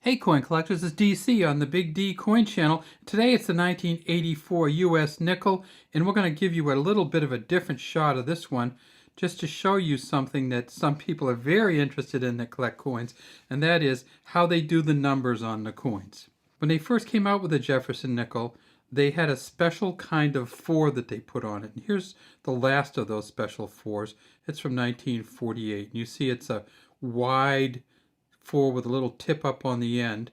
Hey coin collectors, it's DC on the Big D Coin Channel. Today it's the 1984 US nickel, and we're going to give you a little bit of a different shot of this one just to show you something that some people are very interested in that collect coins, and that is how they do the numbers on the coins. When they first came out with the Jefferson nickel, they had a special kind of 4 that they put on it. And here's the last of those special 4s. It's from 1948. And you see it's a wide 4 with a little tip up on the end.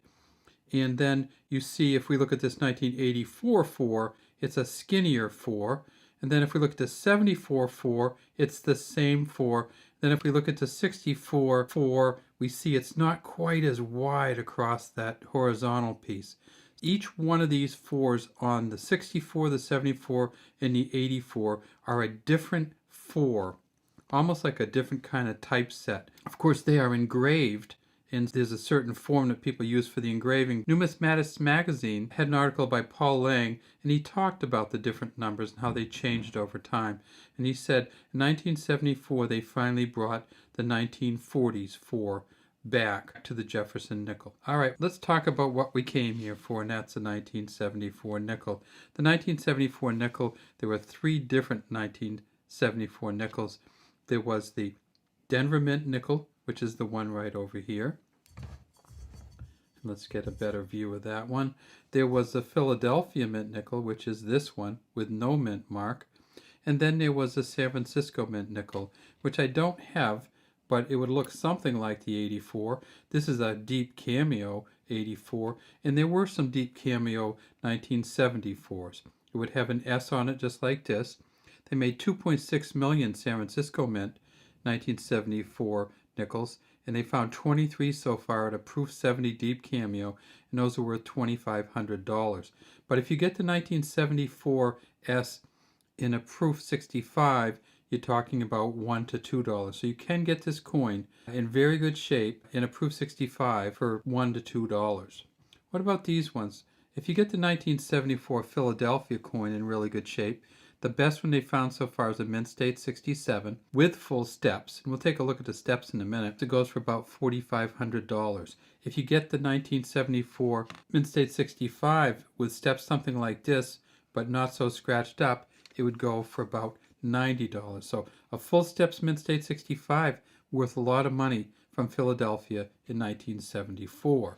And then you see, if we look at this 1984 4, it's a skinnier 4. And then if we look at the 74 4, it's the same 4. Then if we look at the 64 4, we see it's not quite as wide across that horizontal piece. Each one of these 4s on the 64, the 74, and the 84 are a different 4, almost like a different kind of typeset. Of course, they are engraved, and there's a certain form that people use for the engraving. Numismatics Magazine had an article by Paul Lang, and he talked about the different numbers and how they changed over time. And he said in 1974 they finally brought the 1940s 4 back to the Jefferson nickel. All right, let's talk about what we came here for, and that's the 1974 nickel. The 1974 nickel, there were 3 different 1974 nickels. There was the Denver Mint nickel, which is the one right over here. Let's get a better view of that one. There was the Philadelphia Mint nickel, which is this one with no mint mark. And then there was the San Francisco Mint nickel, which I don't have, but it would look something like the 84. This is a deep cameo 84, and there were some deep cameo 1974s. It would have an S on it just like this. They made 2.6 million San Francisco Mint 1974 nickels, and they found 23 so far at a Proof 70 deep cameo, and those are worth $2,500. But if you get the 1974 S in a Proof 65, you're talking about $1 to $2. So you can get this coin in very good shape in a Proof 65 for $1 to $2. What about these ones? If you get the 1974 Philadelphia coin in really good shape, the best one they found so far is a Mint State 67 with full steps. And we'll take a look at the steps in a minute. It goes for about $4,500. If you get the 1974 Mint State 65 with steps something like this, but not so scratched up, it would go for about $90. So a full steps Mint State 65 worth a lot of money from Philadelphia in 1974.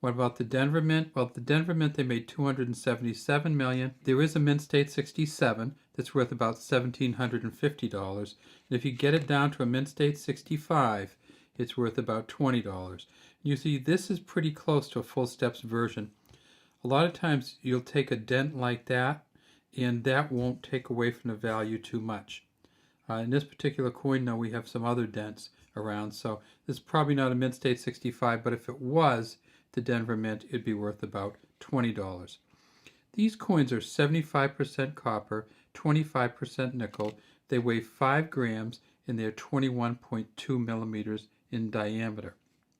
What about the Denver Mint? Well, the Denver Mint, they made $277 million. There is a Mint State 67 that's worth about $1,750. And if you get it down to a Mint State 65, it's worth about $20. You see, this is pretty close to a full steps version. A lot of times you'll take a dent like that, and that won't take away from the value too much. In this particular coin, though, we have some other dents around, so this is probably not a Mint State 65, but if it was the Denver Mint, it'd be worth about $20. These coins are 75% copper, 25% nickel. They weigh 5 grams, and they're 21.2 millimeters in diameter.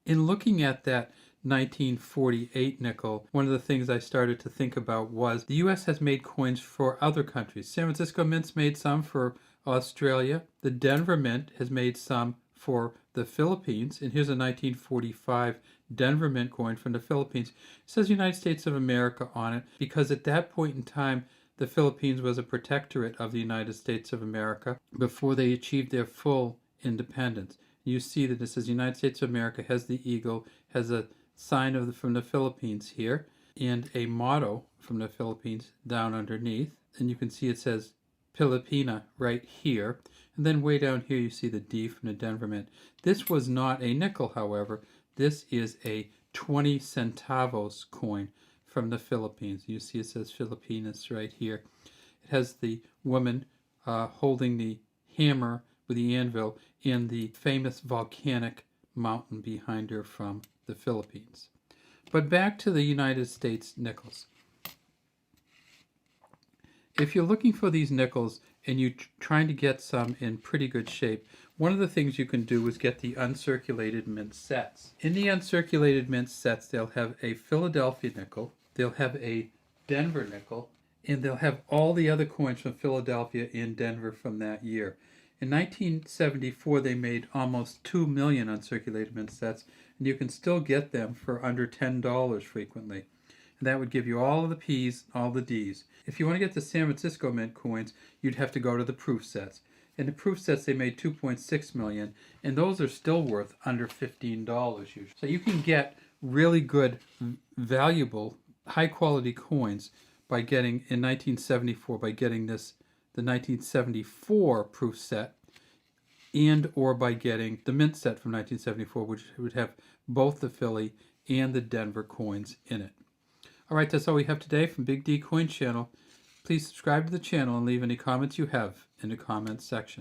In looking at that 1948 nickel, one of the things I started to think about was the U.S. has made coins for other countries. San Francisco Mint's made some for Australia. The Denver Mint has made some for the Philippines. And here's a 1945 Denver Mint coin from the Philippines. It says United States of America on it because at that point in time, the Philippines was a protectorate of the United States of America before they achieved their full independence. You see that it says United States of America, has the eagle, has a sign from the Philippines here, and a motto from the Philippines down underneath. And you can see it says Pilipina right here. And then way down here you see the D from the Denver Mint. This was not a nickel, however. This is a 20 centavos coin from the Philippines. You see it says Filipinas right here. It has the woman holding the hammer with the anvil and the famous volcanic mountain behind her from the Philippines. But back to the United States nickels. If you're looking for these nickels and you're trying to get some in pretty good shape, one of the things you can do is get the uncirculated mint sets. In the uncirculated mint sets, they'll have a Philadelphia nickel, they'll have a Denver nickel, and they'll have all the other coins from Philadelphia and Denver from that year. In 1974, they made almost 2 million uncirculated mint sets, and you can still get them for under $10 frequently. And that would give you all of the P's, all the D's. If you want to get the San Francisco Mint coins, you'd have to go to the proof sets. In the proof sets, they made 2.6 million, and those are still worth under $15 usually. So you can get really good, valuable, high-quality coins by getting, in 1974, by getting this, the 1974 proof set, and or by getting the mint set from 1974, which would have both the Philly and the Denver coins in it. All right, that's all we have today from Big D Coin Channel. Please subscribe to the channel and leave any comments you have in the comments section.